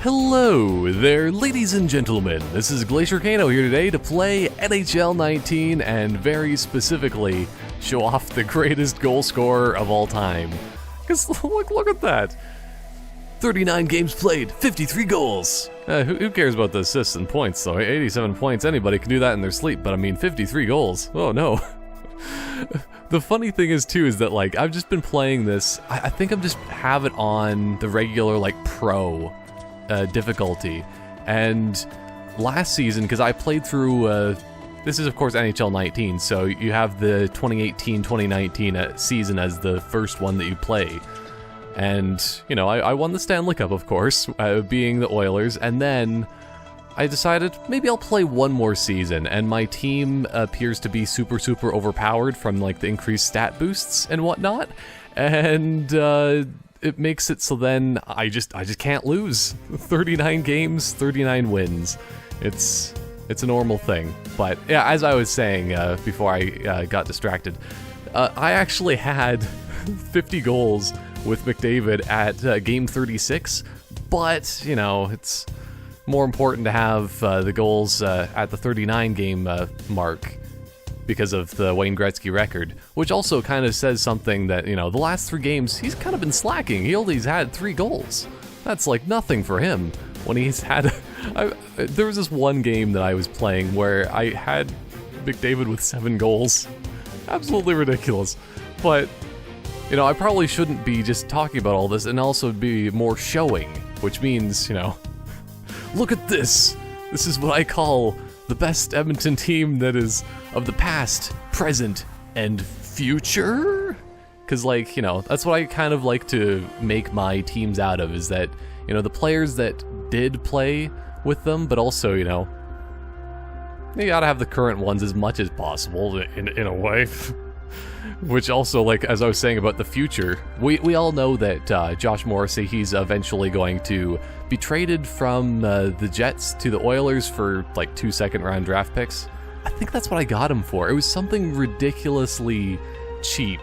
Hello there, ladies and gentlemen. This is Glaciercano here today to play NHL 19 and very specifically show off the greatest goal scorer of all time. Because look at that. 39 games played, 53 goals. Who cares about the assists and points though? 87 points, anybody can do that in their sleep, but I mean 53 goals. Oh no. The funny thing is too is that like I've just been playing this, I think I'm just have it on the regular like pro difficulty, and last season, because I played through this is of course NHL 19, so you have the 2018-2019 season as the first one that you play, and you know I won the Stanley Cup of course, being the Oilers, and then I decided maybe I'll play one more season, and my team appears to be super overpowered from like the increased stat boosts and whatnot, and it makes it so then I just can't lose. 39 games, 39 wins. It's a normal thing. But yeah, as I was saying before I got distracted, I actually had 50 goals with McDavid at game 36, but you know, it's more important to have the goals at the 39 game mark because of the Wayne Gretzky record, which also kind of says something that, you know, the last 3 games, he's kind of been slacking. He only's had 3 goals. That's like nothing for him. When he's had... there was this one game that I was playing where I had McDavid with 7 goals. Absolutely ridiculous. But, you know, I probably shouldn't be just talking about all this and also be more showing, which means, you know, look at this. This is what I call the best Edmonton team that is of the past, present, and future? Because, like, you know, that's what I kind of like to make my teams out of, is that, you know, the players that did play with them, but also, you know, you gotta have the current ones as much as possible, in a way. Which also, like, as I was saying about the future, we all know that Josh Morrissey, he's eventually going to be traded from the Jets to the Oilers for, like, 2 second-round draft picks. I think that's what I got him for. It was something ridiculously cheap.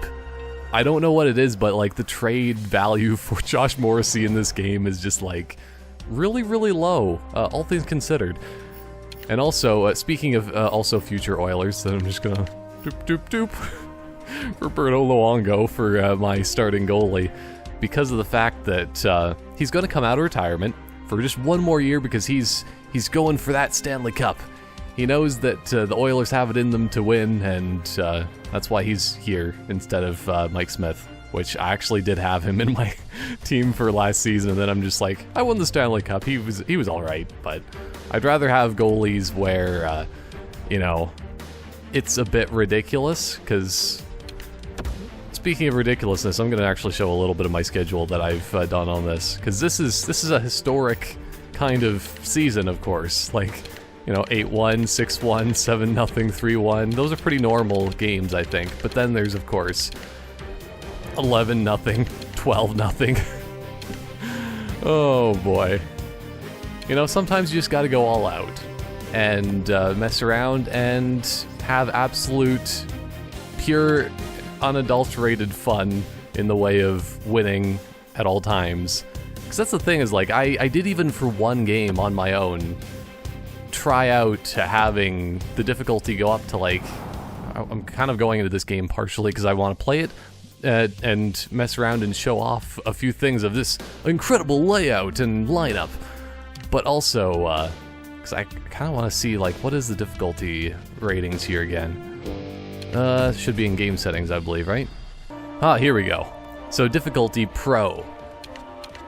I don't know what it is, but, like, the trade value for Josh Morrissey in this game is just, like, really low, all things considered. And also, speaking of also future Oilers, then I'm just gonna doop. Roberto Luongo for my starting goalie, because of the fact that he's going to come out of retirement for just one more year because he's going for that Stanley Cup. He knows that the Oilers have it in them to win, and that's why he's here instead of Mike Smith, which I actually did have him in my team for last season, and then I'm just like, I won the Stanley Cup, he was alright, but I'd rather have goalies where, you know, it's a bit ridiculous, because... Speaking of ridiculousness, I'm going to actually show a little bit of my schedule that I've done on this, because this is a historic kind of season, of course. Like, you know, 8-1, 6-1, 7-0, 3-1. Those are pretty normal games, I think. But then there's, of course, 11-0, 12-0. Oh boy. You know, sometimes you just got to go all out and mess around and have absolute, pure, unadulterated fun in the way of winning at all times. Because that's the thing, is like I did, even for one game on my own, try out to having the difficulty go up to, like, I'm kind of going into this game partially because I want to play it and mess around and show off a few things of this incredible layout and lineup, but also because I kind of want to see, like, what is the difficulty ratings here again. Should be in game settings, I believe, right? Ah, here we go. So difficulty pro.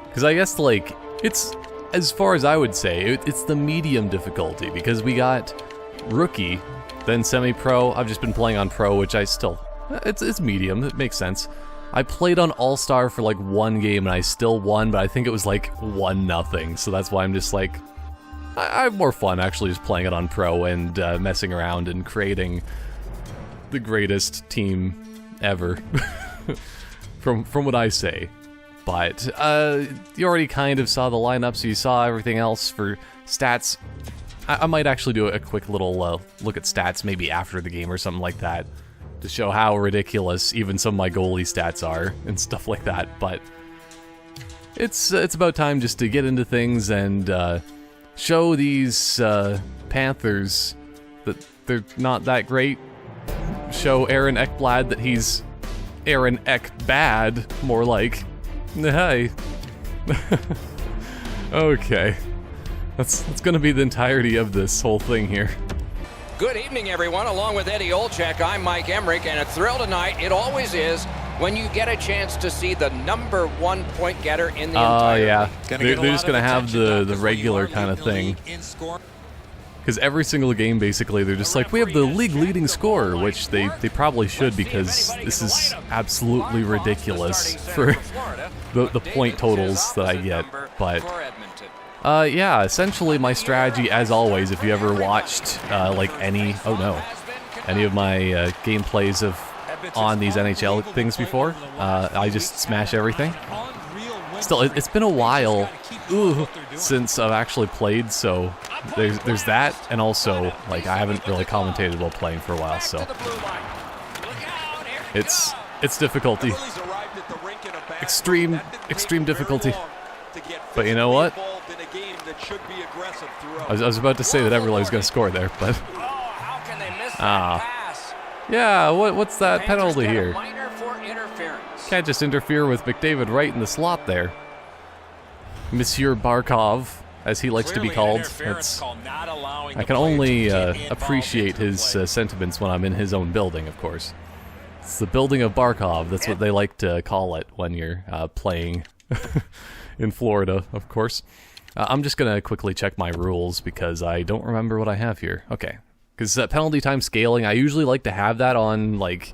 Because I guess, like, it's, as far as I would say, it's the medium difficulty, because we got rookie, then semi-pro. I've just been playing on pro, which I still, it's medium, it makes sense. I played on all-star for like one game and I still won, but I think it was like 1-0, so that's why I'm just like, I have more fun actually just playing it on pro and messing around and creating the greatest team ever, from what I say. But you already kind of saw the lineup, so you saw everything else for stats. I might actually do a quick little look at stats maybe after the game or something like that, to show how ridiculous even some of my goalie stats are and stuff like that. But it's about time just to get into things and show these Panthers that they're not that great. Show Aaron Ekblad that he's Aaron Ekbad, more like. Hey. Okay. That's gonna be the entirety of this whole thing here. Good evening, everyone. Along with Eddie Olczyk, I'm Mike Emmerich, and a thrill tonight, it always is, when you get a chance to see the #1 point getter in the entire yeah. league. They're just gonna have the regular kind of thing. Because every single game, basically, they're just like, we have the league leading scorer, which they probably should, because this is absolutely ridiculous for the point totals that I get. But yeah, essentially my strategy, as always, if you ever watched like any of my gameplays on these NHL things before, I just smash everything. Still, it's been a while since I've actually played, so there's that, and also like I haven't really commentated while playing for a while, so it's difficulty, extreme difficulty. But you know what? I was about to say that everybody's gonna score there, but yeah, what's that penalty here? Can't just interfere with McDavid right in the slot there. Monsieur Barkov, as he likes to be called. I can only appreciate his sentiments when I'm in his own building, of course. It's the building of Barkov, that's what they like to call it when you're playing in Florida, of course. I'm just gonna quickly check my rules because I don't remember what I have here. Okay, because penalty time scaling, I usually like to have that on like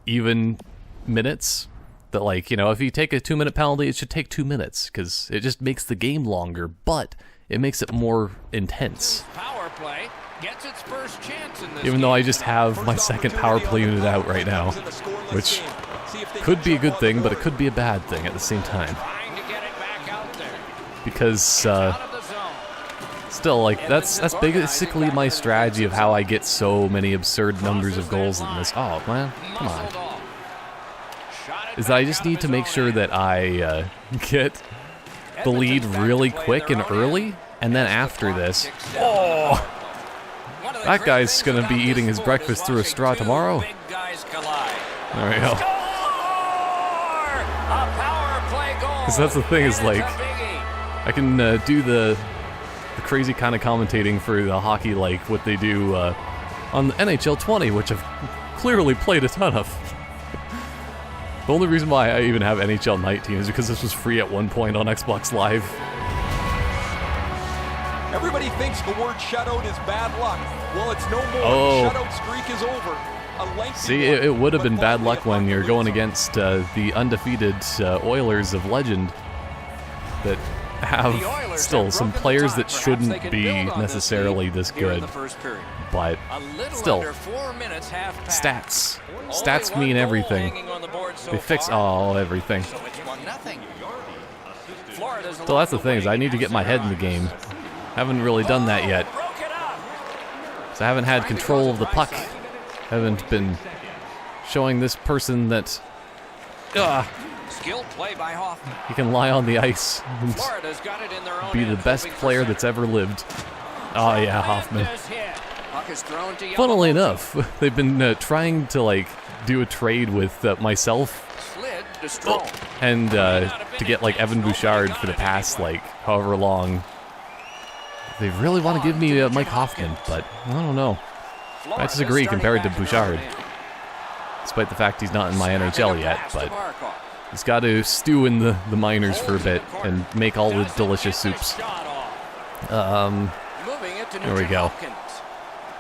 even minutes. That, like, you know, if you take a 2-minute penalty, it should take 2 minutes, because it just makes the game longer, but it makes it more intense. Even though I just have my second power play unit out right now, which could be a good thing, but it could be a bad thing at the same time. Because, still, like, that's basically my strategy of how I get so many absurd numbers of goals in this. Oh, man, come on. Is that I just need to make sure that I get the lead really quick and early, and then after this, that guy's gonna be eating his breakfast through a straw tomorrow. There we go. Because that's the thing, is like, I can do the crazy kind of commentating for the hockey, like what they do on the NHL 20, which I've clearly played a ton of. The only reason why I even have NHL 19 is because this was free at one point on Xbox Live. Everybody thinks the word shutout is bad luck. Well, it's no more. The shutout streak is over. See, it would have been bad luck when you're going against the undefeated Oilers of legend that have still some players that shouldn't be necessarily this good. But still, stats. Stats mean everything. They fix everything. So that's the thing, is I need to get my head in the game. Haven't really done that yet. So I haven't had control of the puck. Haven't been showing this person that he can lie on the ice and be the best player that's ever lived. Oh yeah, Hoffman. Funnily enough, they've been trying to like do a trade with myself and to get like Evan Bouchard for the past like however long. They really want to give me Mike Hoffman, but I don't know. I disagree compared to Bouchard, despite the fact he's not in my NHL yet. But he's got to stew in the minors for a bit and make all the delicious soups. There we go.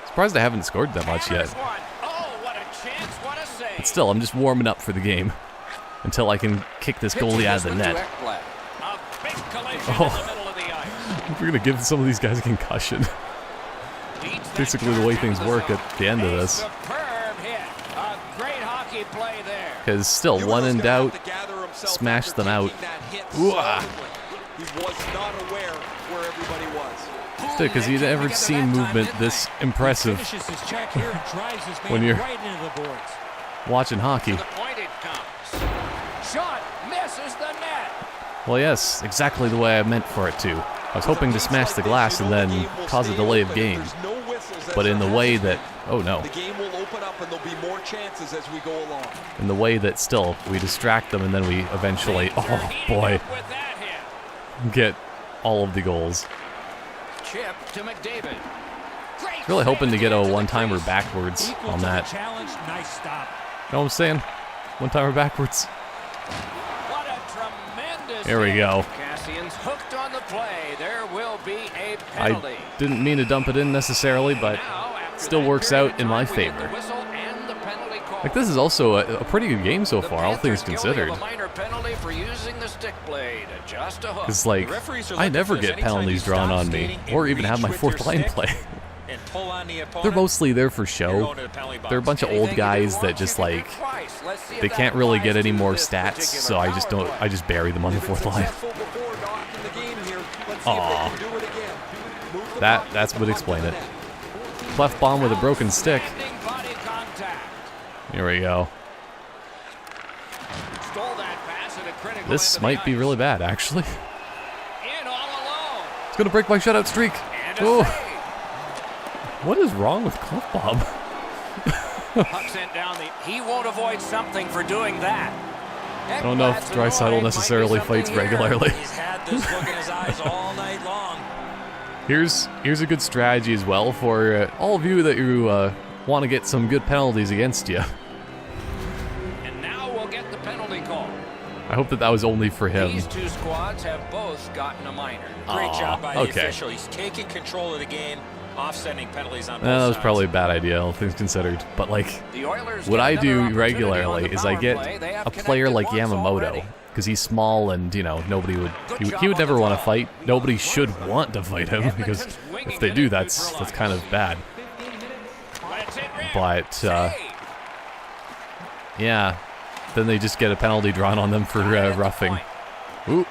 Surprised I haven't scored that much yet. But still, I'm just warming up for the game until I can kick this goalie out of the net. Oh, we're gonna give some of these guys a concussion. Basically the way things work at the end of this. Because still, one in doubt, smash them out. Because you've never seen movement this impressive when you're watching hockey. Well, yes, exactly the way I meant for it to. I was hoping to smash the glass and then cause a delay of game. But in the way that... Oh, no. The game will open up and there'll be more chances as we go along. In the way that still, we distract them and then we eventually... Oh, boy. Get all of the goals. Chip to McDavid. Really hoping to get a one-timer backwards on that. Nice stop. Know what I'm saying? One-timer backwards. What a tremendous There we go. Cassian's hooked on the play. There will be a penalty. I didn't mean to dump it in necessarily, but still works out in my favor. Like, this is also a pretty good game so far, all things considered. Because, like, I never get penalties drawn on me, or even have my fourth line play. They're mostly there for show. They're a bunch of old guys that just, like, they can't really get any more stats, so I just bury them on the fourth line. Aw. That would explain it. Cleft bomb with a broken stick. Here we go. This might be really bad, actually. It's gonna break my shutout streak. Oh. What is wrong with Cleft bomb? He won't avoid something for doing that. I don't know if Draisaitl necessarily fights regularly. He's had this look in his eyes all night long. Here's a good strategy as well for all of you that you want to get some good penalties against you. And now we'll get the penalty call. I hope that was only for him. These two squads have both gotten a minor. Great job by the official. He's taking control of the game, offsetting penalties on both That was sides. probably a bad idea, all things considered. But, like, what I do regularly is I get a player like Yamamoto, because he's small and, you know, nobody would... He would never want to fight. Nobody should want to fight him, because if they do, that's kind of bad. But, yeah, then they just get a penalty drawn on them for roughing. Ooh.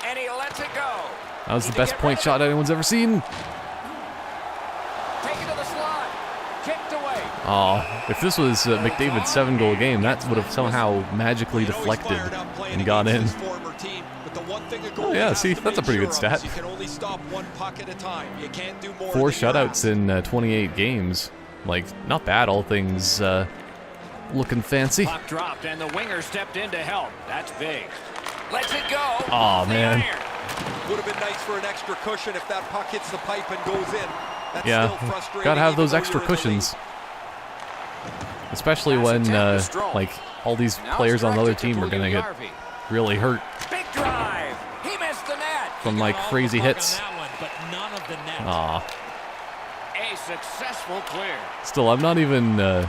And he lets it go. That was the best point shot anyone's ever seen. Taken to the slot. Kicked away. Aw, if this was McDavid's 7-goal game, that would have somehow magically deflected and got in. Oh yeah, see, that's a pretty good stat. 4 shutouts in 28 games. Like, not bad, all things looking fancy. Puck dropped and the winger stepped in to help. That's big. Lets it go. Aw, man. Would have been nice for an extra cushion if that puck hits the pipe and goes in. That's Yeah, still frustrating, gotta have even those though extra you're in the lead. cushions. Especially when, like, all these players on the other team are gonna get really hurt Big drive. He missed the net. from, like, crazy hits. Aw. A successful clear. Still, I'm not even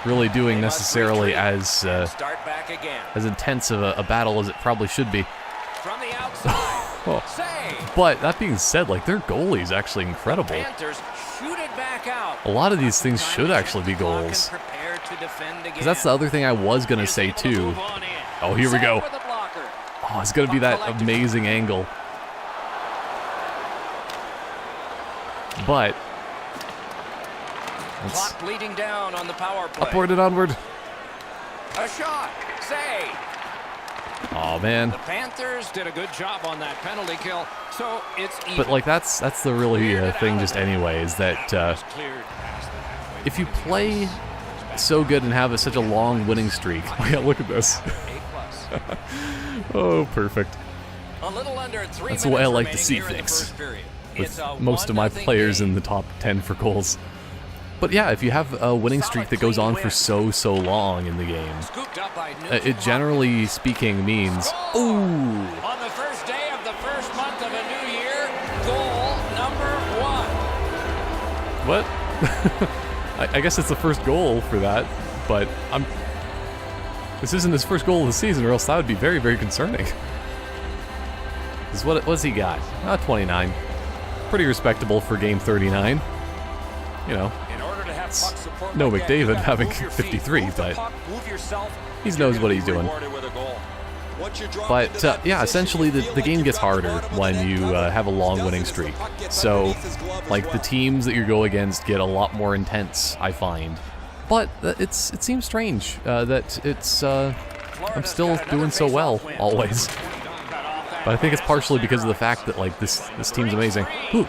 really doing necessarily as Start back again. intense of a battle as it probably should be. From the outside. Oh. Save. But that being said, like, their goalie is actually incredible. Panthers shoot it back out. A lot of these things should actually be goals. Because that's the other thing I was going to say, too. Oh, here we go. Oh, it's going to be that amazing angle. But let's Clock bleeding down on the power play. upward and onward. A shot. Save. Oh, man. The Panthers did a good job on that penalty kill, so it's even. But, like, that's the really thing just anyway, is that if you play so good and have such a long winning streak. Oh, yeah, look at this. Oh, perfect. A little under 3 That's the way I minutes like to see remaining here in the things. first period. With It's a most of my 1-0 players game. in the top 10 for goals. But yeah, if you have a winning streak that goes on for so long in the game, Scooped up by it generally speaking means, ooh, on the first day of the first month of a new year, goal number 1. what? I guess it's the first goal for that, but this isn't his first goal of the season, or else that would be very concerning. What's he got? 29. Pretty respectable for game 39. You know, no McDavid having 53, but he knows what he's doing. But yeah, essentially the game gets harder when you have a long winning streak. So, like, the teams that you go against get a lot more intense, I find. But it seems strange that it's I'm still doing so well, always. But I think it's partially because of the fact that, like, this team's amazing. Ooh,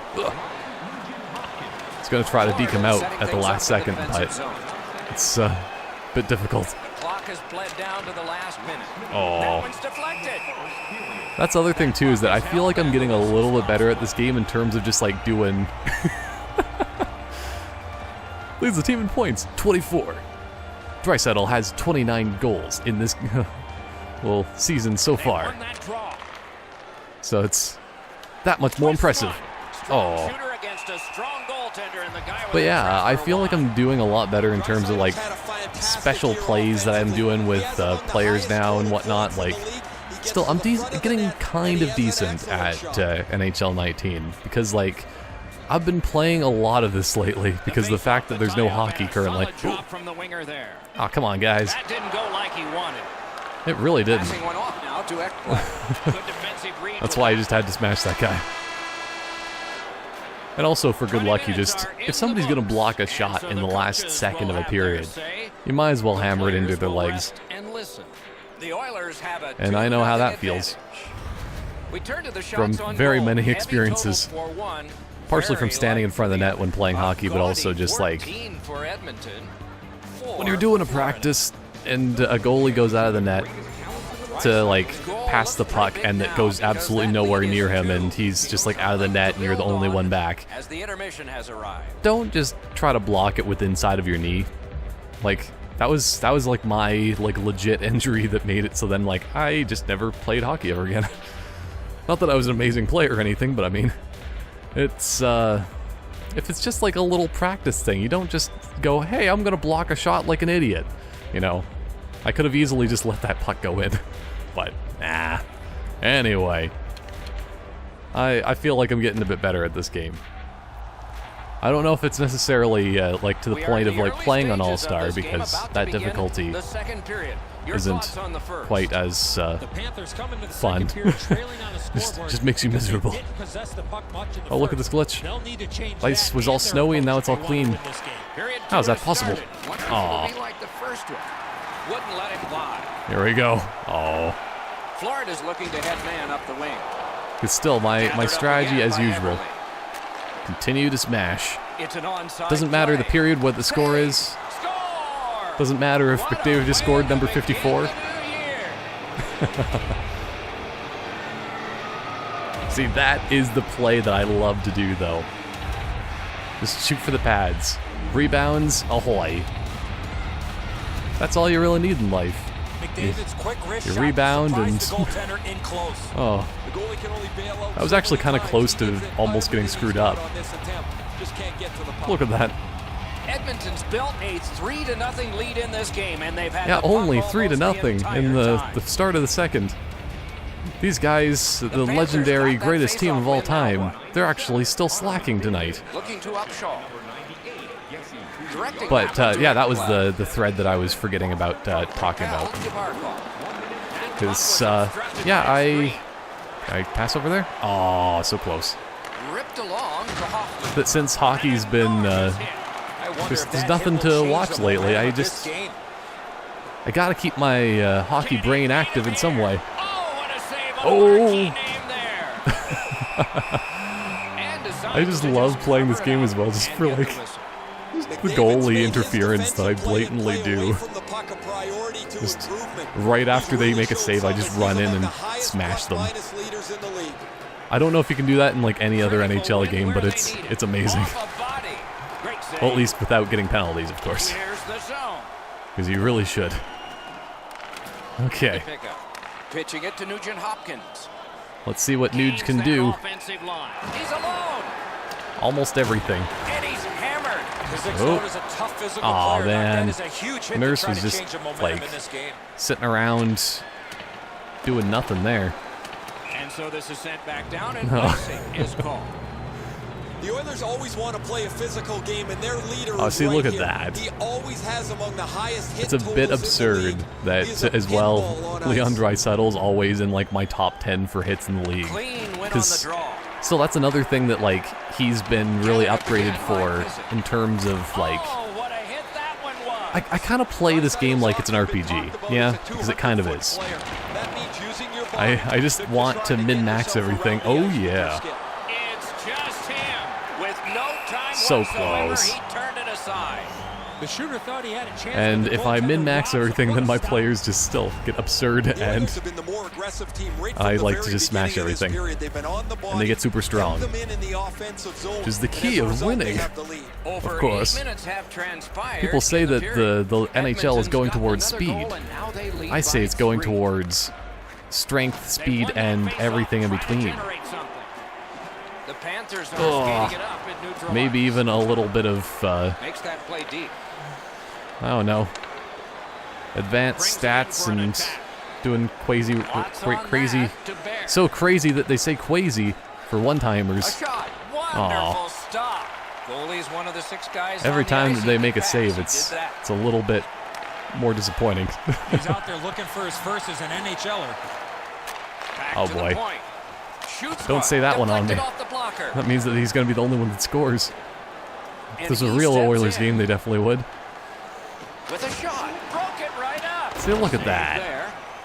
it's going to try to deke him out at the last second, but it's a bit difficult. Oh. That's the other thing, too, is that I feel like I'm getting a little bit better at this game in terms of just, like, doing... Leads the team in points, 24. Draisaitl has 29 goals in this well season so far. So it's that much more impressive. Oh. But yeah, I feel like I'm doing a lot better in terms of like special plays that I'm doing with players now and whatnot. Like, still, I'm getting kind of decent at NHL 19 because like I've been playing a lot of this lately because of the fact that there's no hockey currently. Oh, come on, guys. That didn't go like he wanted. It really didn't. That's why I just had to smash that guy. And also, for good luck, you just... If somebody's going to block a shot in the last second of a period, you might as well hammer it into their legs. And I know how that feels. From very many experiences. Partially from standing in front of the net when playing hockey, but also just like... When you're doing a practice and a goalie goes out of the net to like pass the puck and it goes absolutely nowhere near him and he's just like out of the net and you're the only one back. Don't just try to block it with inside of your knee. Like that was like my like legit injury that made it so then like I just never played hockey ever again. Not that I was an amazing player or anything, but I mean it's if it's just like a little practice thing, you don't just go, hey, I'm gonna block a shot like an idiot. You know, I could have easily just let that puck go in, but nah. Anyway, I feel like I'm getting a bit better at this game. I don't know if it's necessarily like to the point of like playing on All-Star because that difficulty isn't quite as fun. just makes you miserable. Oh, look at this glitch. Ice was all snowy and now it's all clean. How is that possible? Aw. Here we go. Oh. Florida's looking to head man up the wing. It's still my strategy as usual. Continue to smash. Doesn't matter the period, what the score is. Doesn't matter if McDavid just scored number 54. See, that is the play that I love to do, though. Just shoot for the pads. Rebounds, ahoy. That's all you really need in life. You rebound and... Oh. I was actually kind of close to almost getting screwed up. Look at that. Edmonton's built a 3-0 lead in this game, and they've had only 3-0 in the start of the second. These guys, the legendary greatest team of all time, they're actually still slacking tonight. But yeah, that was the thread that I was forgetting about talking about. Because yeah, I pass over there. Oh, so close. But since hockey's been there's nothing to watch lately, I gotta keep my hockey brain active in some way. Oh! I just love playing this game as well, just for like the goalie interference that I blatantly do. Just right after they make a save, I just run in and smash them. I don't know if you can do that in like any other NHL game, but it's amazing. Well, at least without getting penalties, of course. Because you really should. Okay. Pitching it to Nugent Hopkins. Let's see what Nuge can do. He's alone. Almost everything. And he's hammered. Oh man. Nurse was just like sitting around doing nothing there. And so this is sent back down and icing is called. The Oilers always want to play a physical game, and their leader is see, look at here. that. He always has among the highest hit it's a bit absurd that, as well, Leon Draisaitl's always in, like, my top 10 for hits in the league. Because, still, that's another thing that, like, he's been really upgraded for in terms of, like, I kind of play this game like it's an RPG. Yeah, because it kind of is. I just want to min-max everything. Oh, yeah. It's just him. With no time So whatsoever, close. he turned it aside. The shooter thought he had a chance. And if I min-max everything, then my players just still get absurd, and I like to just smash everything. And they get super strong, which is the key of winning. Of course. People say that the NHL is going towards speed. I say it's going towards strength, speed, and everything in between. Maybe even a little bit of, Makes that play deep. I don't know, advanced stats and doing crazy, so crazy that they say quasi for one-timers. Shot. Wonderful stop. Goalie's one of the 6 guys Every on the time ice that they who make a can save, pass. it's a little bit more disappointing. He's out there looking for his first as an NHLer. Oh boy. Don't say that one on me. That means that he's going to be the only one that scores. If there's a real Oilers game, they definitely would. With a shot, broke it right up. See, look at that.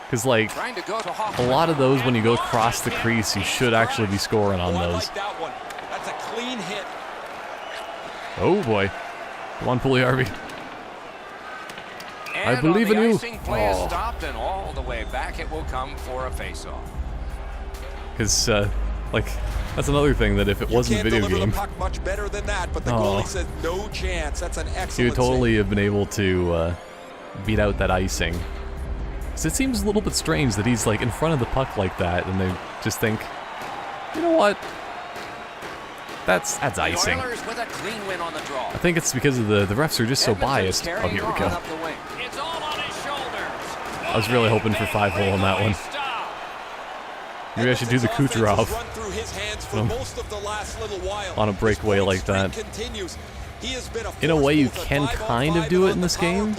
Because, like, a lot of those, when you go across the crease, you should actually be scoring on those. That's a clean hit. Oh, boy. Come on, Pugliarvi. I believe in you. Play is stopped, and all the way back it will come for a face-off. Because, like, that's another thing, that if it wasn't a video game, the puck much better than that, but the goalie says no chance. That's an excellent he would totally have been able to beat out that icing. So it seems a little bit strange that he's like in front of the puck like that, and they just think, you know what? That's icing. With a clean win on the draw. I think it's because of the refs are just so biased. Oh, here we go. It's all on his shoulders. I was really hoping for 5-hole on that one. Maybe I should do the Kucherov on a breakaway like that. In a way, you can kind of do it in this game,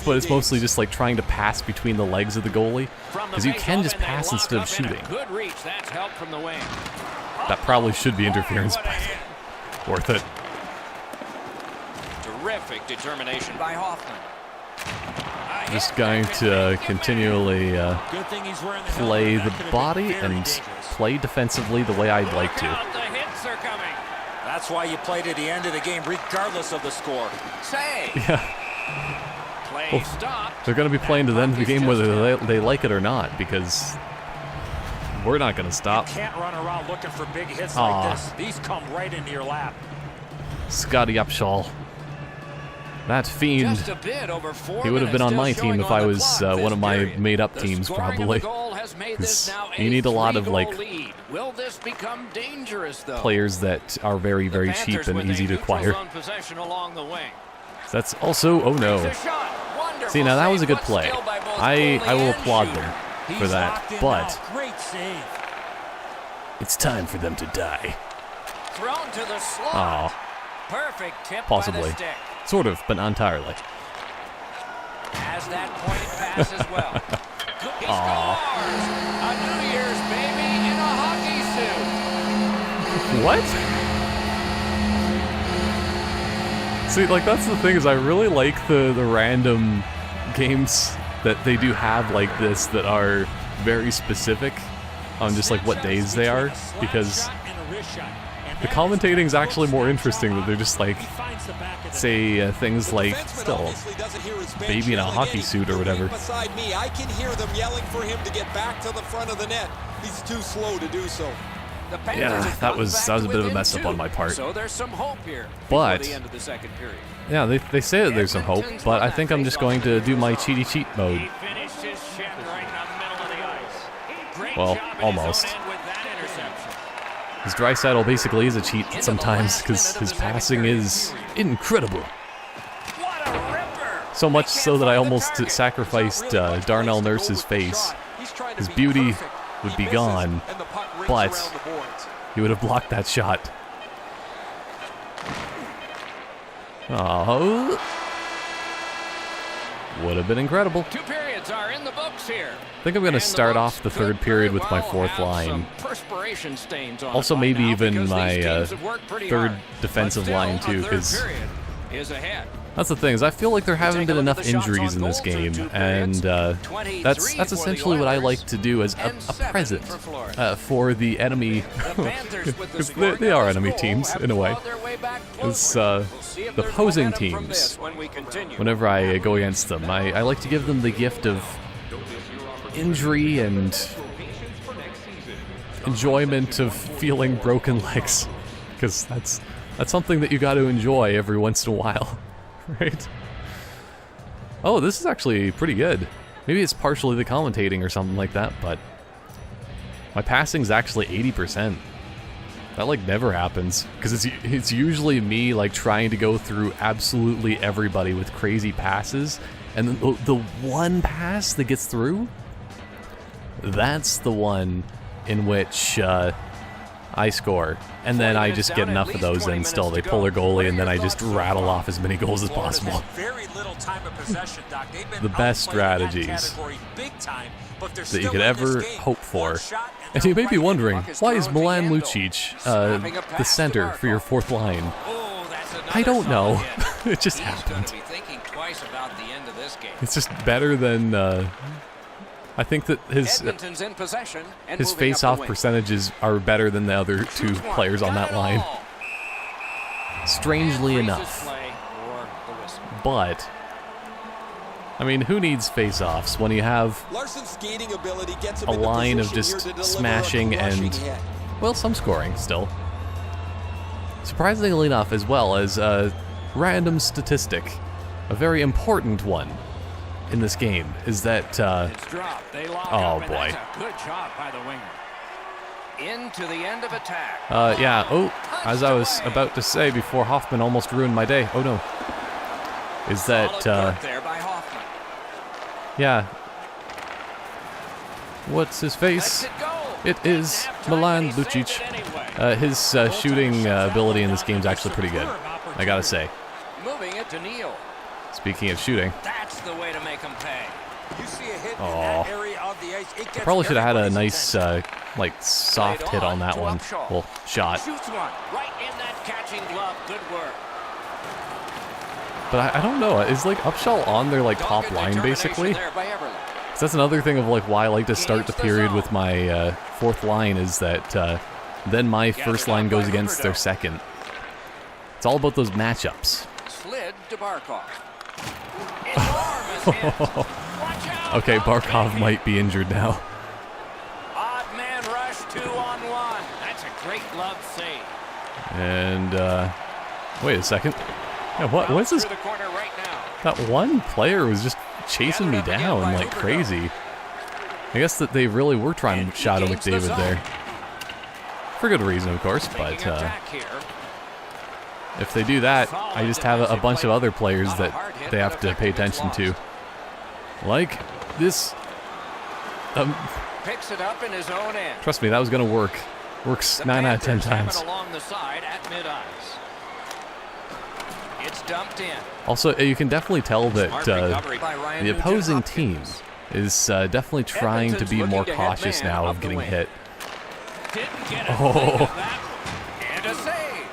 but it's mostly just like trying to pass between the legs of the goalie, because you can just pass instead of shooting. Good reach. That's help from the wing. That probably should be interference, but worth it. Terrific determination by Hoffman. Just going to continually play the body and play defensively the way I'd like to. The hits are coming. That's why you play to the end of the game, regardless of the score. Save. Yeah. Play stopped. They're going to be playing to the end of the game whether they like it or not, because we're not going to stop. You can't run around looking for big hits like this. These come right into your lap. Scotty Upshall. That fiend. He would have been on my team if I was one of my made-up teams, probably. You need a lot of, like, players that are very, very cheap and easy to acquire. That's also... Oh, no. See, now that was a good play. I will applaud them for that, but it's time for them to die. Aw. Possibly. Sort of, but not entirely. As that point pass as well. He scores! A New Year's baby in a hockey suit. What? See, like, that's the thing, is I really like the random games that they do have like this that are very specific on just like what days they are, because the commentating is actually more interesting that they're just like, say things like, still, baby in a hockey suit or whatever. I can hear them yelling for him to get back to the front of the net. He's too slow to do so. Yeah, that was a bit of a mess up on my part. So there's some hope here. But the end of the second period. Yeah, they say that there's some hope, but I think I'm just going to do my cheaty cheat mode. He finished his shot right in the middle of the ice. Well, almost. His Draisaitl basically is a cheat sometimes because his passing is incredible. So much so that I almost sacrificed Darnell Nurse's face. His beauty would be gone, but he would have blocked that shot. Oh, would have been incredible. 2 periods are in the books here. I think I'm going to start off the third period with my fourth line. Also maybe even my third defensive line too, because That's the thing, is I feel like there haven't been enough injuries in this game, and that's essentially what I like to do as a present for the enemy. They are enemy teams, in a way. It's the opposing teams. Whenever I go against them, I like to give them the gift of injury and enjoyment of feeling broken legs, because that's something that you got to enjoy every once in a while. Right? Oh, this is actually pretty good. Maybe it's partially the commentating or something like that, but my passing's actually 80%. That like never happens, because it's usually me like trying to go through absolutely everybody with crazy passes, and then the one pass that gets through, that's the one in which I score, and then I just get enough of those, and still they pull their goalie, and then I just rattle off as many goals as possible. The best strategies that you could ever hope for. And you may be wondering, why is Milan Lucic the center for your fourth line? I don't know. It just happened. It's just better than... I think that his face-off percentages are better than the other two players on that line. Strangely enough. But, I mean, who needs face-offs when you have a line of just smashing and, well, some scoring still. Surprisingly enough, as well as a random statistic, a very important one in this game, is that, oh boy. Good job by the winger. Into the end of attack. Yeah, oh, as I was about to say before Hoffman almost ruined my day, oh no, is that, there by Hoffman. yeah, what's his face? It is Milan Lucic. His shooting ability in this game is actually pretty good, I gotta say. Moving it to Neal. Speaking of shooting. That's the way to make him pay. You see a hit in that area of the ice, it gets Probably should have had a nice, like, soft hit on that one. Well, shot. Shoots one right in that catching glove. Good work. But I don't know. Is, like, Upshall on their, like, top line, basically? So that's another thing of, like, why I like to start the period with my fourth line, is that then my first line goes against their second. It's all about those matchups. Slid to Barkov. Okay, Barkov might be injured now. Odd man rush 2-on-1. That's a great glove save. And wait a second. Yeah, what is this? That one player was just chasing me down like crazy. I guess that they really were trying to shadow McDavid there. For good reason, of course, but if they do that, I just have a bunch of other players that they have to pay attention to. Like this. Picks it up in his own end. Trust me, that was going to work. Works 9 out of 10 times. Along the side at mid-ice. It's dumped in. Also, you can definitely tell that the opposing team is definitely trying to be more cautious now of getting hit. Oh. And a save.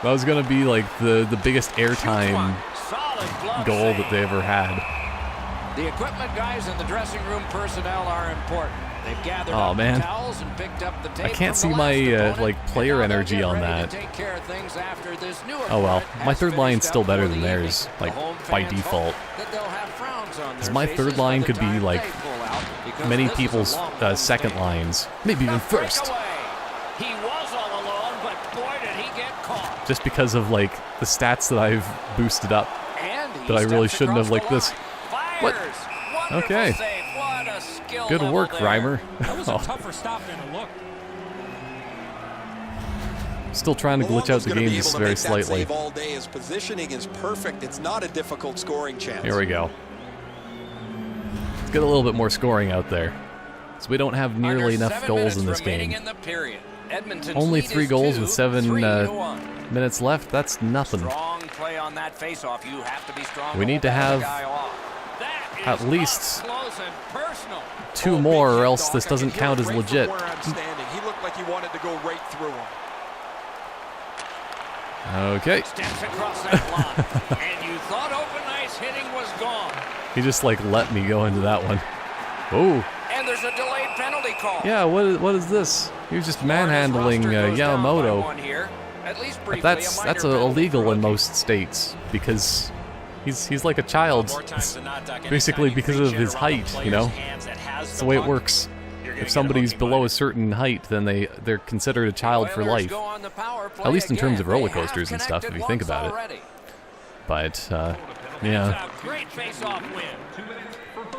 That was going to be like the biggest airtime goal that they ever had. The equipment guys and the dressing room personnel are important. They've gathered up the towels and picked up the tape. I can't see my like player energy on that. Oh well, my third line's still better than theirs, like by default. Because my third line could be like many people's second lines, maybe even first. He was all alone, but boy did he get caught. Just because of like the stats that I've boosted up that I really shouldn't have, like this. What? Okay. Good work, Reimer. That was a tougher stop than it looked. Still trying to glitch out the game just very slightly. All day. His positioning is perfect. It's not a difficult scoring chance. Here we go. Let's get a little bit more scoring out there. So we don't have nearly enough goals in this game. Only 3 goals with 7 minutes left. That's nothing. We need to have at least 2 more, or else this doesn't count as legit. He looked like he wanted to go right through him. Okay. Steps across that line. And you thought open ice hitting was gone. He just like let me go into that one. Oh. And there's a delayed penalty call. Yeah, what is this? He was just manhandling Yamamoto. But that's illegal in most states because he's like a child. Basically because of his height, you know. That's the way it works. If somebody's below a certain height, then they're considered a child for life. At least in terms of roller coasters and stuff, if you think about it. But yeah. Great face-off win.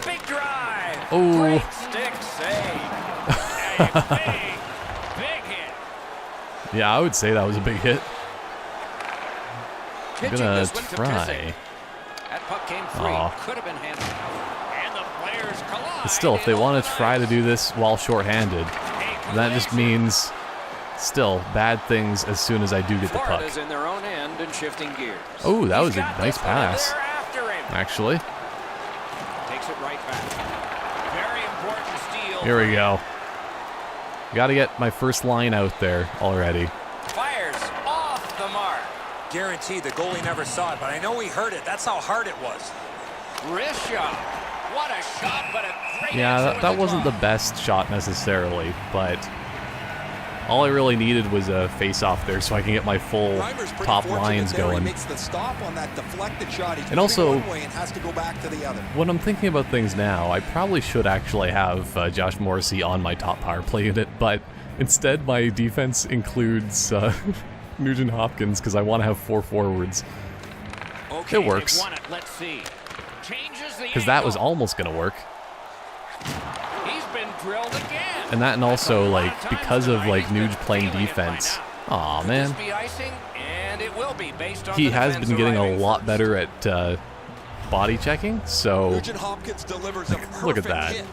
Big drive. Oh. Great stick save. Big hit. Yeah, I would say that was a big hit. I'm gonna try. That puck came free. Could have been handled. And the players collide. But still, if they want to try to do this while shorthanded, that just means still bad things as soon as I do get the puck. In their own end and shifting gears. Oh, that was a nice pass. Actually. Takes it right back. Very important steal. Here we go. Gotta get my first line out there already. Fires off the mark. Guaranteed the goalie never saw it, but I know he heard it. That's how hard it was. Wrist shot. What a shot, but a great yeah, that wasn't the best shot necessarily, but all I really needed was a face-off there so I can get my full top lines going. And also, when I'm thinking about things now, I probably should actually have Josh Morrissey on my top power play unit, but instead my defense includes Nugent Hopkins because I want to have 4 forwards. Okay, it works. Let's see. Because that was almost going to work. He's been drilled again. And that, and also, like, because of, like, Nuge playing defense. Aw, man. He has been getting a lot better at body checking, so look at that.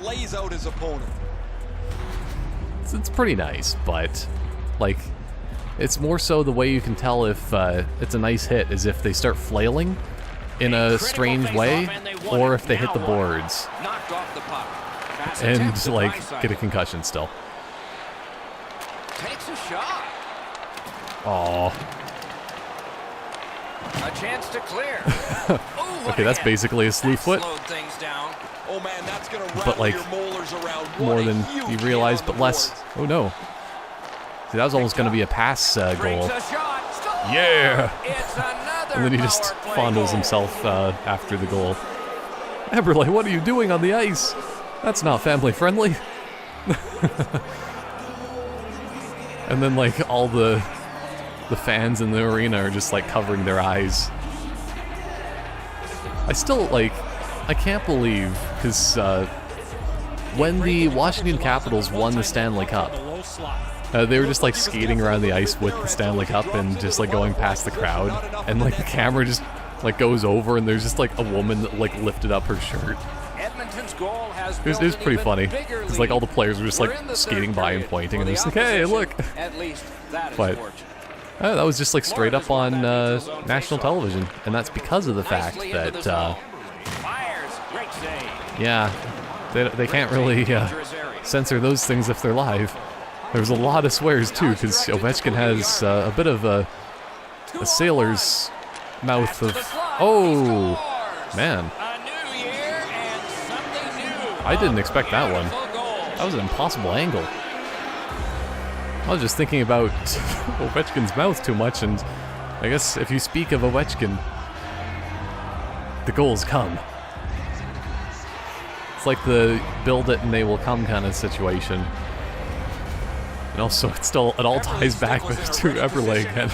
Lays out his opponent. It's pretty nice, but, like, it's more so the way you can tell if it's a nice hit is if they start flailing in a strange way, or if they hit the boards. And, like, get a concussion still. Takes a shot. Aww. A chance to clear. Okay, that's basically a slew foot. Oh man, that's gonna but, like, more than you realize, but less. Oh no. See, that was almost going to be a pass goal. Yeah! And then he just fondles himself after the goal. Eberle, what are you doing on the ice? That's not family friendly. And then, like, all the fans in the arena are just, like, covering their eyes. I still, like, I can't believe, because when the Washington Capitals won the Stanley Cup, they were just, like, skating around the ice with the Stanley Cup and just, like, going past the crowd. And, like, the camera just, like, goes over and there's just, like, a woman that, like, lifted up her shirt. It was pretty funny. It's like all the players were just, like, skating by and pointing and they're just like, hey, look! But that was just, like, straight up on national television. And that's because of the fact that, yeah, they can't really censor those things if they're live. There's a lot of swears, too, because Ovechkin has a bit of a sailor's mouth of... Oh, man. I didn't expect that one. That was an impossible angle. I was just thinking about Ovechkin's mouth too much, and I guess if you speak of Ovechkin, the goals come. It's like the build it and they will come kind of situation. And also, it all ties back to Eberle again.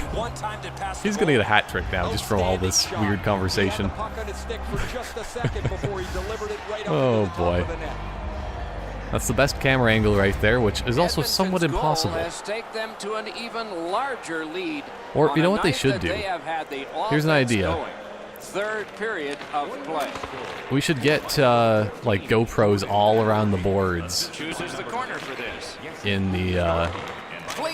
He's going to get a hat trick now just from all this weird conversation. Oh boy. That's the best camera angle right there, which is also somewhat impossible. Or, you know what they should do? Here's an idea. Third period of play. We should get, like, GoPros all around the boards. Chooses the corner for this. In the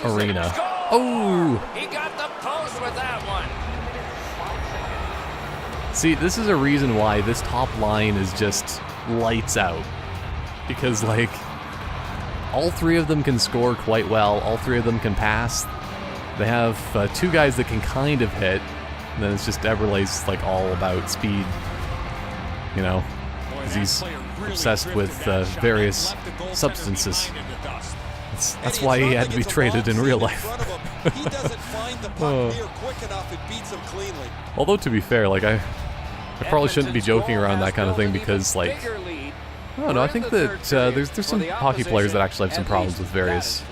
arena. Oh! He got the post with that one. See, this is a reason why this top line is just lights out. Because, like, all 3 of them can score quite well. All 3 of them can pass. They have 2 guys that can kind of hit, and then it's just Eberle's like all about speed, you know, because he's obsessed with various substances. That's why he had to be traded in real life. Although to be fair, like I probably shouldn't be joking around that kind of thing because, like, I don't know. I think that there's some hockey players that actually have some problems with various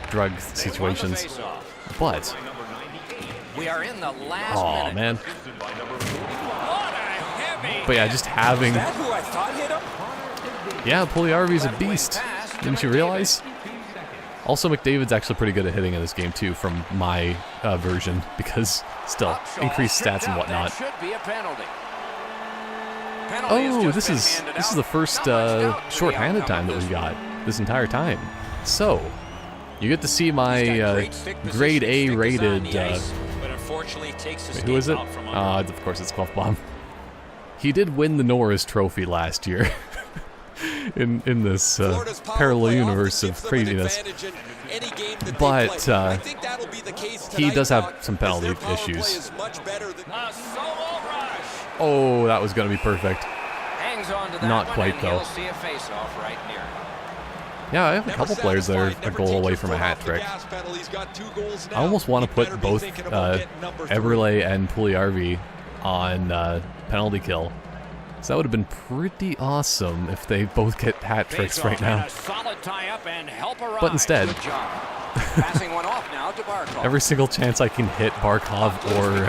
drug situations. But oh man. But yeah, just having Puljujärvi's a beast. Didn't you realize? Also, McDavid's actually pretty good at hitting in this game too, from my version, because still increased stats and whatnot. Oh, this is the first short-handed time that we got this entire time. So you get to see my grade A rated. Wait, who is it? Of course, it's Klefbom. He did win the Norris Trophy last year. in this parallel universe of craziness. But he does have some penalty issues. Oh, that was going to be perfect. Not quite, though. Yeah, I have a couple players that are a goal away from a hat trick. I almost want to put both Eberle and Puljujärvi on penalty kill. So that would have been pretty awesome if they both get hat tricks right now. But instead, every single chance I can hit Barkov or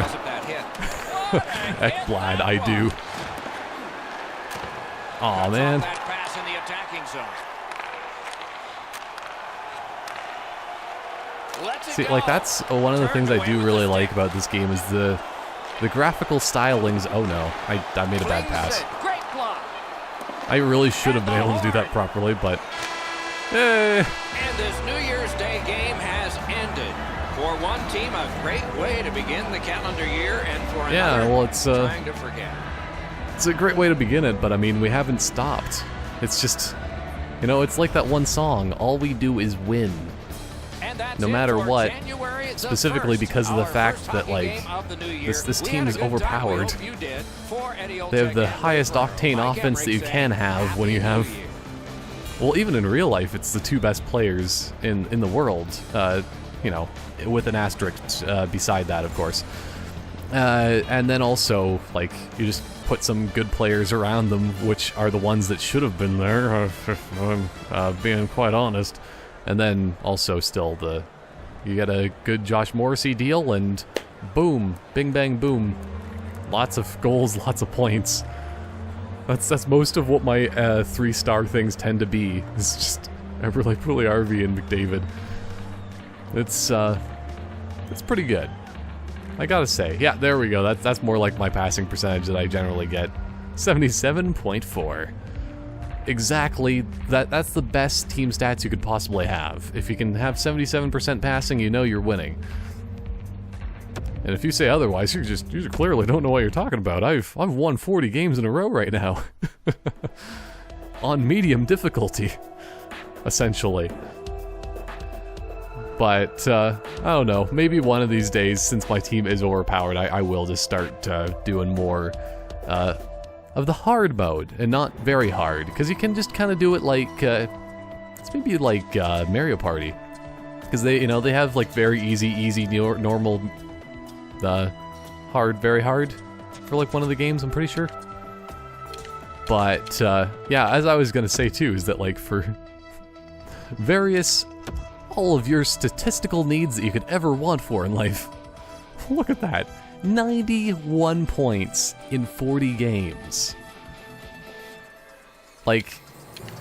Ekblad, I do. Aw, man. See, like, that's one of the things I do really like about this game is the graphical stylings. Oh no, I made a bad pass. I really should have been able to do that properly, but And this New Year's Day game has ended. For one team, a great way to begin the calendar year, and for another, well, it's trying to forget. It's a great way to begin it, but I mean, we haven't stopped. It's just, you know, it's like that one song, all we do is win. No matter what, specifically because of the fact that, like, this team is overpowered. They have the highest octane offense that you can have when you have, well, even in real life, it's the 2 best players in the world, you know, with an asterisk beside that, of course. And then also, like, you just put some good players around them, which are the ones that should have been there, if I'm being quite honest. And then also still you get a good Josh Morrissey deal, and boom, bing bang boom, lots of goals, lots of points. That's most of what my 3-star things tend to be. It's just Eberle, Puljujärvi, and McDavid. It's pretty good, I gotta say. Yeah, there we go. That's more like my passing percentage that I generally get. 77.4. Exactly, that's the best team stats you could possibly have. If you can have 77% passing, you know you're winning. And if you say otherwise, you clearly don't know what you're talking about. I've won 40 games in a row right now. On medium difficulty, essentially. But, I don't know, maybe one of these days, since my team is overpowered, I will just start doing more of the hard mode, and not very hard, because you can just kind of do it like, it's maybe like Mario Party, because they have like very easy, normal, hard, very hard, for like one of the games, I'm pretty sure. But, yeah, as I was gonna say too, is that like for all of your statistical needs that you could ever want for in life, look at that. 91 points in 40 games. Like,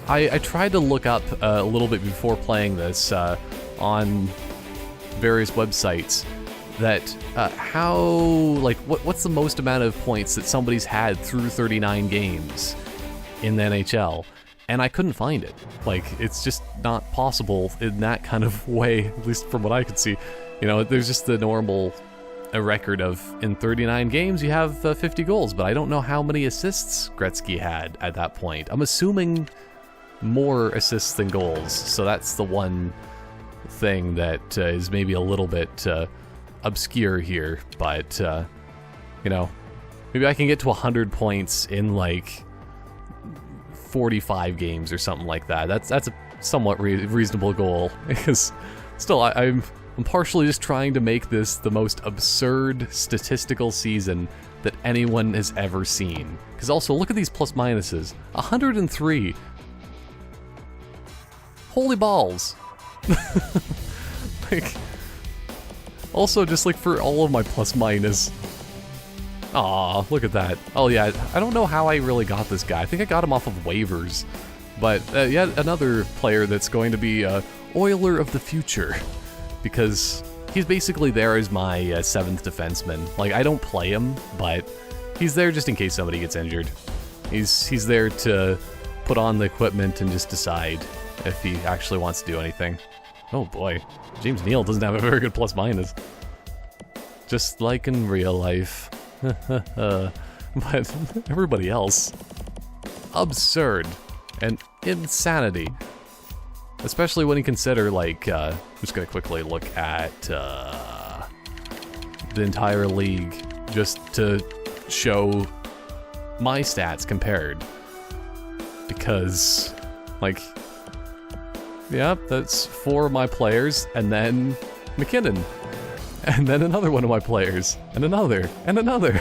I tried to look up a little bit before playing this on various websites that what's the most amount of points that somebody's had through 39 games in the NHL, and I couldn't find it. Like, it's just not possible in that kind of way, at least from what I could see. You know, there's just the normal record of, in 39 games, you have 50 goals, but I don't know how many assists Gretzky had at that point. I'm assuming more assists than goals, so that's the one thing that is maybe a little bit obscure here, but, you know, maybe I can get to 100 points in, like, 45 games or something like that. That's a somewhat reasonable goal, because still, I'm partially just trying to make this the most absurd statistical season that anyone has ever seen. Because also, look at these plus minuses. 103. Holy balls. Like, also, just like for all of my plus minus. Aw, look at that. Oh yeah, I don't know how I really got this guy. I think I got him off of waivers. But yet another player that's going to be Oiler of the future. Because he's basically there as my 7th defenseman. Like, I don't play him, but he's there just in case somebody gets injured. He's there to put on the equipment and just decide if he actually wants to do anything. Oh boy, James Neal doesn't have a very good plus minus. Just like in real life. But everybody else, absurd and insanity. Especially when you consider, like, I'm just gonna quickly look at the entire league just to show my stats compared. Because, like, yeah, that's 4 of my players, and then McKinnon. And then another one of my players, and another, and another.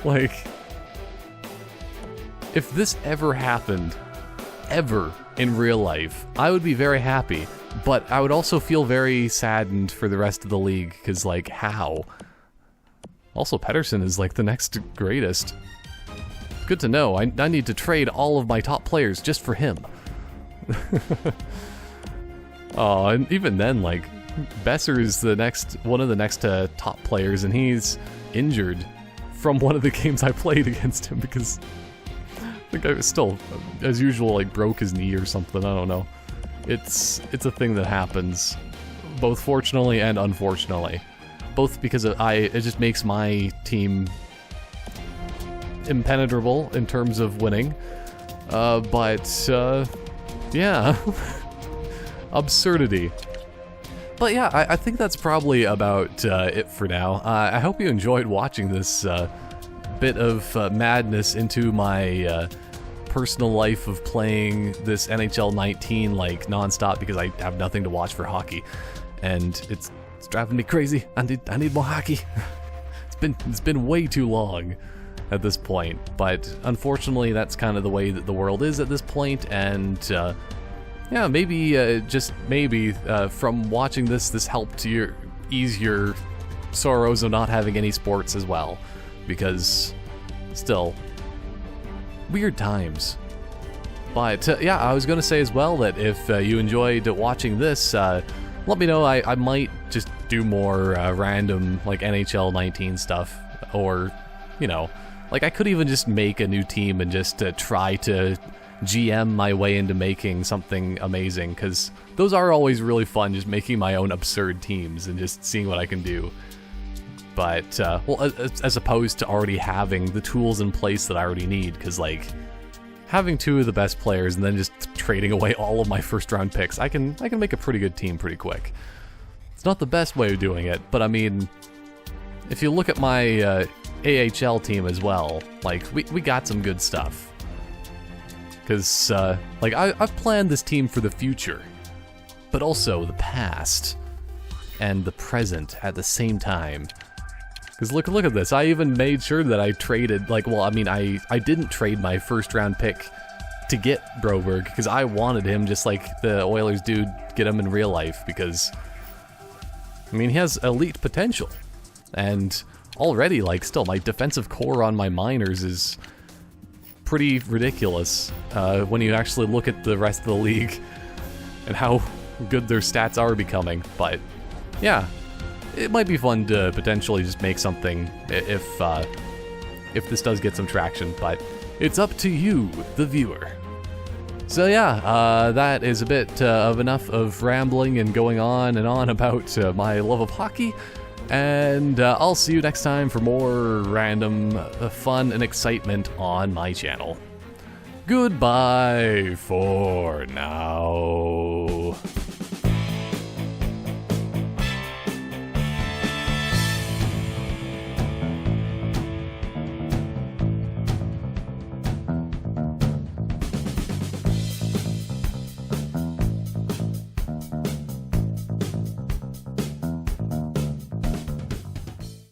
Like, if this ever happened, ever, in real life, I would be very happy, but I would also feel very saddened for the rest of the league, because, like, how? Also, Pettersson is, like, the next greatest. Good to know. I need to trade all of my top players just for him. Oh, and even then, like, Besser is one of the next top players, and he's injured from one of the games I played against him, because I think I still, as usual, like, broke his knee or something. I don't know. It's a thing that happens, both fortunately and unfortunately. Both because it just makes my team impenetrable in terms of winning, but yeah, absurdity. But yeah, I think that's probably about it for now. I hope you enjoyed watching this bit of madness into my personal life of playing this NHL 19 like nonstop, because I have nothing to watch for hockey, and it's driving me crazy. I need more hockey. It's been way too long at this point, but unfortunately that's kind of the way that the world is at this point, and yeah, maybe just maybe from watching this helped ease your sorrows of not having any sports as well, because still weird times. But yeah, I was gonna say as well that if you enjoyed watching this, let me know. I might just do more random, like, NHL 19 stuff, or, you know, like, I could even just make a new team and just try to GM my way into making something amazing, because those are always really fun, just making my own absurd teams and just seeing what I can do. But, well, as opposed to already having the tools in place that I already need, because, like, having 2 of the best players and then just trading away all of my first-round picks, I can make a pretty good team pretty quick. It's not the best way of doing it, but I mean, if you look at my AHL team as well, like, we got some good stuff. Because, like, I've planned this team for the future, but also the past and the present at the same time. Because look at this, I even made sure that I traded, like, well, I mean, I didn't trade my first-round pick to get Broberg, because I wanted him just like the Oilers do get him in real life, because, I mean, he has elite potential. And already, like, still, my defensive core on my minors is pretty ridiculous when you actually look at the rest of the league and how good their stats are becoming. But yeah, it might be fun to potentially just make something if this does get some traction, but it's up to you, the viewer. So yeah, that is a bit of enough of rambling and going on and on about my love of hockey, and I'll see you next time for more random fun and excitement on my channel. Goodbye for now.